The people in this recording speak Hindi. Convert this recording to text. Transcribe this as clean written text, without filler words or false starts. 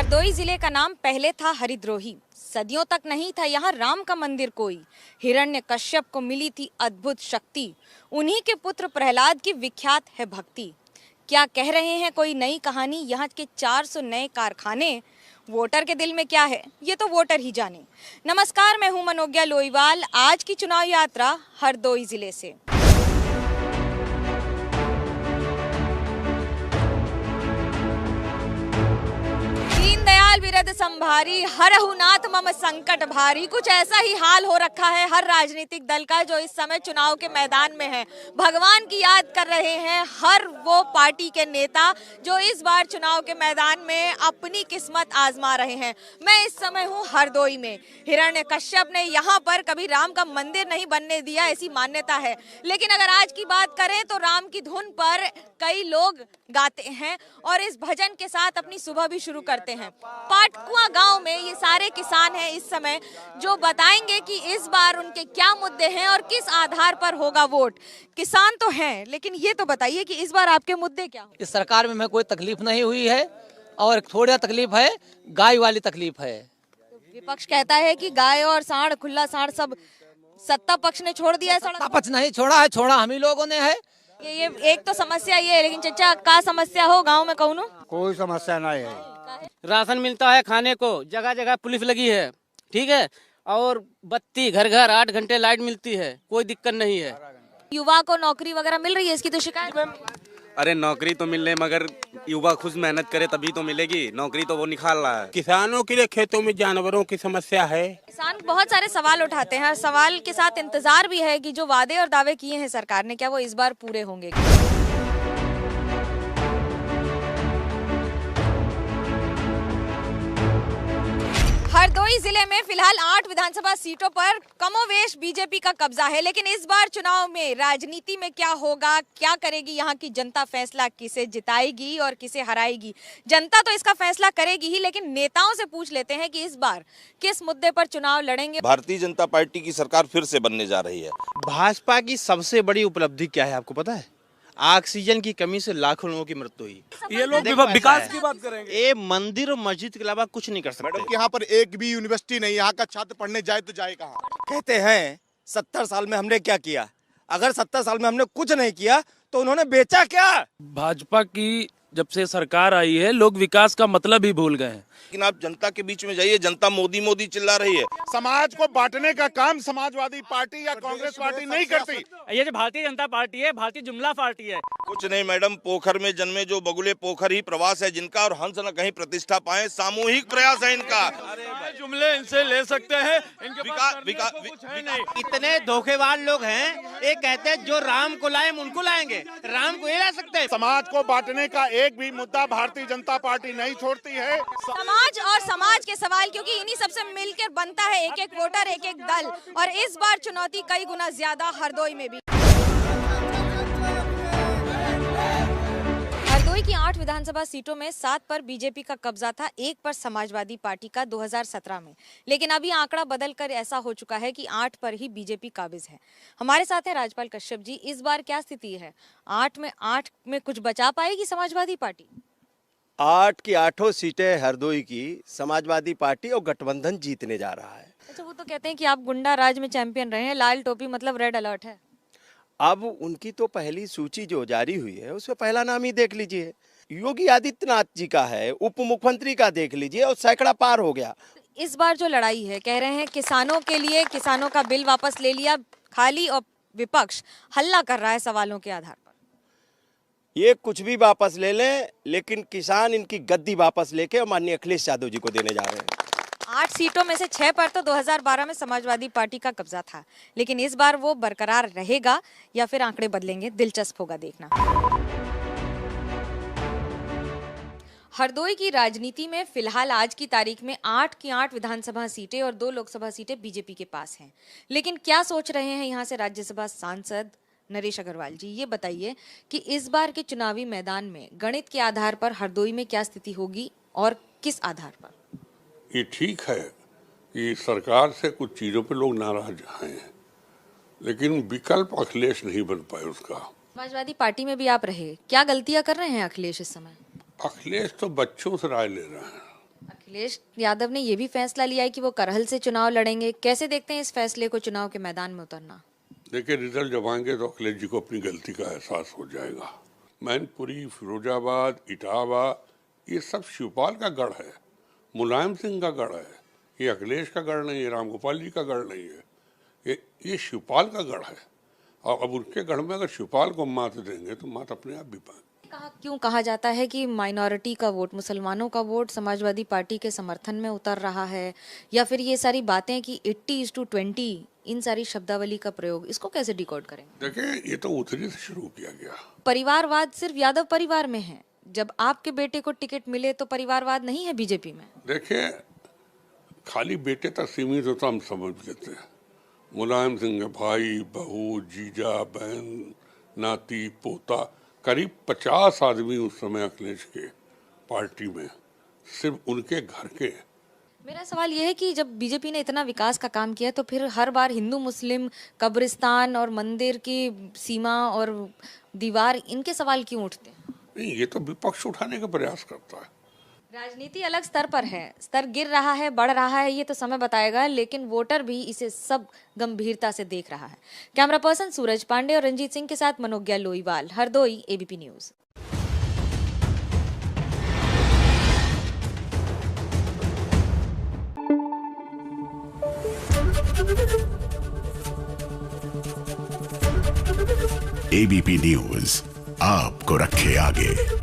हरदोई जिले का नाम पहले था हरिद्रोही। सदियों तक नहीं था यहाँ राम का मंदिर कोई। हिरण्यकश्यप को मिली थी अद्भुत शक्ति। उन्हीं के पुत्र प्रहलाद की विख्यात है भक्ति। क्या कह रहे हैं कोई नई कहानी, यहाँ के 400 नए कारखाने। वोटर के दिल में क्या है ये तो वोटर ही जाने। नमस्कार, मैं हूँ मनोज्ञा लोईवाल। आज की चुनाव यात्रा हरदोई जिले से। विरद संभारी हरहु नाथ मम संकट भारी। कुछ ऐसा ही हाल हो रखा है हर राजनीतिक दल का जो इस समय चुनाव के मैदान में है। भगवान की याद कर रहे हैं हर वो पार्टी के नेता जो इस बार चुनाव के मैदान में अपनी किस्मत आजमा रहे हैं। मैं इस समय हूँ हरदोई में। हिरण्यकश्यप ने यहाँ पर कभी राम का मंदिर नहीं बनने दिया, ऐसी मान्यता है। लेकिन अगर आज की बात करें तो राम की धुन पर कई लोग गाते हैं और इस भजन के साथ अपनी सुबह भी शुरू करते हैं। पाटकुआ गांव में ये सारे किसान हैं इस समय जो बताएंगे कि इस बार उनके क्या मुद्दे हैं और किस आधार पर होगा वोट। किसान तो हैं, लेकिन ये तो बताइए कि इस बार आपके मुद्दे क्या हो? इस सरकार में हमें कोई तकलीफ नहीं हुई है और थोड़ा तकलीफ है, गाय वाली तकलीफ है। विपक्ष कहता है कि गाय और सांड, खुला सांड सब सत्ता पक्ष ने छोड़ दिया है। सत्ता पक्ष नहीं छोड़ा है, छोड़ा हम ही लोगों ने है। ये एक तो समस्या ये है, लेकिन चचा का समस्या हो गाँव में कहूँ? कोई समस्या नहीं है। राशन मिलता है खाने को, जगह जगह पुलिस लगी है, ठीक है, और बत्ती घर घर 8 घंटे लाइट मिलती है, कोई दिक्कत नहीं है। युवा को नौकरी वगैरह मिल रही है, इसकी तो शिकायत। अरे नौकरी तो मिल रही मगर युवा खुद मेहनत करे तभी तो मिलेगी नौकरी, तो वो निकाल रहा है। किसानों के लिए खेतों में जानवरों की समस्या है। किसान बहुत सारे सवाल उठाते हैं और सवाल के साथ इंतजार भी है कि जो वादे और दावे किए हैं सरकार ने, क्या वो इस बार पूरे होंगे। हरदोई जिले में फिलहाल 8 विधानसभा सीटों पर कमोवेश बीजेपी का कब्जा है। लेकिन इस बार चुनाव में राजनीति में क्या होगा, क्या करेगी यहाँ की जनता, फैसला किसे जिताएगी और किसे हराएगी, जनता तो इसका फैसला करेगी ही। लेकिन नेताओं से पूछ लेते हैं कि इस बार किस मुद्दे पर चुनाव लड़ेंगे। भारतीय जनता पार्टी की सरकार फिर से बनने जा रही है। भाजपा की सबसे बड़ी उपलब्धि क्या है आपको पता है? ऑक्सीजन की कमी से लाखों लोगों की मृत्यु हुई। ये लोग विकास की बात करेंगे। ये मंदिर और मस्जिद के अलावा कुछ नहीं कर सकते। मैडम, यहाँ पर एक भी यूनिवर्सिटी नहीं, यहाँ का छात्र पढ़ने जाए तो जाए कहाँ? कहते हैं 70 साल में हमने क्या किया। अगर 70 साल में हमने कुछ नहीं किया तो उन्होंने बेचा क्या? भाजपा की जब से सरकार आई है लोग विकास का मतलब ही भूल गए हैं। लेकिन आप जनता के बीच में जाइए, जनता मोदी मोदी चिल्ला रही है। समाज को बांटने का काम समाजवादी पार्टी या कांग्रेस पार्टी नहीं करती। ये जो भारतीय जनता पार्टी है, भारतीय जुमला पार्टी है। कुछ नहीं मैडम, पोखर में जन्मे जो बगुले पोखर ही प्रवास है जिनका, और हंस न कहीं प्रतिष्ठा पाए, सामूहिक प्रयास है इनका। जुमले इनसे ले सकते हैं, इतने धोखेबाज लोग हैं। ये कहते हैं जो राम को लाए उनको लाएंगे, राम को ये ला सकते हैं। समाज को बांटने का एक भी मुद्दा भारतीय जनता पार्टी नहीं छोड़ती है। समाज और समाज के सवाल, क्योंकि इन्हीं सबसे मिलकर बनता है एक एक वोटर, एक एक दल। और इस बार चुनौती कई गुना ज्यादा हरदोई में भी। हरदोई की 8 विधानसभा सीटों में 7 पर बीजेपी का कब्जा था, 1 पर समाजवादी पार्टी का 2017 में। लेकिन अभी आंकड़ा बदलकर ऐसा हो चुका है कि 8 पर ही बीजेपी काबिज है। हमारे साथ है राजपाल कश्यप जी। इस बार क्या स्थिति है? 8 में कुछ बचा पाएगी समाजवादी पार्टी? 8 की 8 सीटें हरदोई की समाजवादी पार्टी और गठबंधन जीतने जा रहा है। अच्छा, वो तो कहते हैं कि आप गुंडा राज में चैंपियन रहे हैं, लाल टोपी मतलब रेड अलर्ट है। अब उनकी तो पहली सूची जो जारी हुई है उसमें पहला नाम ही देख लीजिए, योगी आदित्यनाथ जी का है, उप मुख्यमंत्री का देख लीजिए, और सैकड़ा पार हो गया। इस बार जो लड़ाई है, कह रहे हैं किसानों के लिए, किसानों का बिल वापस ले लिया खाली, और विपक्ष हल्ला कर रहा है सवालों के आधार पर। ये कुछ भी वापस ले लें, लेकिन किसान इनकी गद्दी वापस लेके और माननीय अखिलेश यादव जी को देने जा रहे हैं। 8 सीटों में से 6 पर तो 2012 में समाजवादी पार्टी का कब्जा था। लेकिन इस बार वो बरकरार रहेगा या फिर आंकड़े बदलेंगे, दिलचस्प होगा देखना। हरदोई की राजनीति में फिलहाल आज की तारीख में 8 की 8 विधानसभा सीटें और 2 लोकसभा सीटें बीजेपी के पास हैं। लेकिन क्या सोच रहे हैं यहाँ से राज्यसभा सांसद नरेश अग्रवाल जी, ये बताइए कि इस बार के चुनावी मैदान में गणित के आधार पर हरदोई में क्या स्थिति होगी और किस आधार पर? ये ठीक है कि सरकार से कुछ चीजों पे लोग नाराज हैं, लेकिन विकल्प अखिलेश नहीं बन पाए उसका। समाजवादी पार्टी में भी आप रहे, क्या गलतियां कर रहे हैं अखिलेश इस समय? अखिलेश तो बच्चों से राय ले रहे हैं। अखिलेश यादव ने ये भी फैसला लिया है कि वो करहल से चुनाव लड़ेंगे। कैसे देखते हैं इस फैसले को, चुनाव के मैदान में उतरना? देखिए, रिजल्ट जब आएंगे तो अखिलेश जी को अपनी गलती का एहसास हो जाएगा। मैनपुरी, फिरोजाबाद, इटावा, ये सब शिवपाल का गढ़ है, मुलायम सिंह का गढ़ है। ये अखिलेश का गढ़ नहीं है, रामगोपाल जी का गढ़ नहीं है, ये शिवपाल का गढ़ है। और अब उनके गढ़ में अगर शिवपाल को मात देंगे तो मात अपने आप भी पाएंगे। क्यों कहा जाता है कि माइनॉरिटी का वोट, मुसलमानों का वोट समाजवादी पार्टी के समर्थन में उतर रहा है, या फिर ये सारी बातें कि 80:20, इन सारी शब्दावली का प्रयोग, इसको कैसे डिकोड करेंगे? देखिए, ये तो उतरी से शुरू किया गया। परिवारवाद सिर्फ यादव परिवार में है, जब आपके बेटे को टिकट मिले तो परिवारवाद नहीं है बीजेपी में? देखिए, खाली बेटे तक सीमित होता हम समझ लेते हैं। मुलायम सिंह के भाई, बहू, जीजा, बहन, नाती, पोता, करीब 50 आदमी उस समय अखिलेश के पार्टी में, सिर्फ उनके घर के। मेरा सवाल यह है कि जब बीजेपी ने इतना विकास का काम किया तो फिर हर बार हिंदू मुस्लिम, कब्रिस्तान और मंदिर की सीमा और दीवार, इनके सवाल क्यों उठते हैं? नहीं, ये तो विपक्ष उठाने का प्रयास करता है। राजनीति अलग स्तर पर है, स्तर गिर रहा है, बढ़ रहा है, ये तो समय बताएगा, लेकिन वोटर भी इसे सब गंभीरता से देख रहा है। कैमरा पर्सन सूरज पांडे और रंजीत सिंह के साथ Manogya Loiwal, Hardoi, ABP news. ABP news आपको रखे आगे।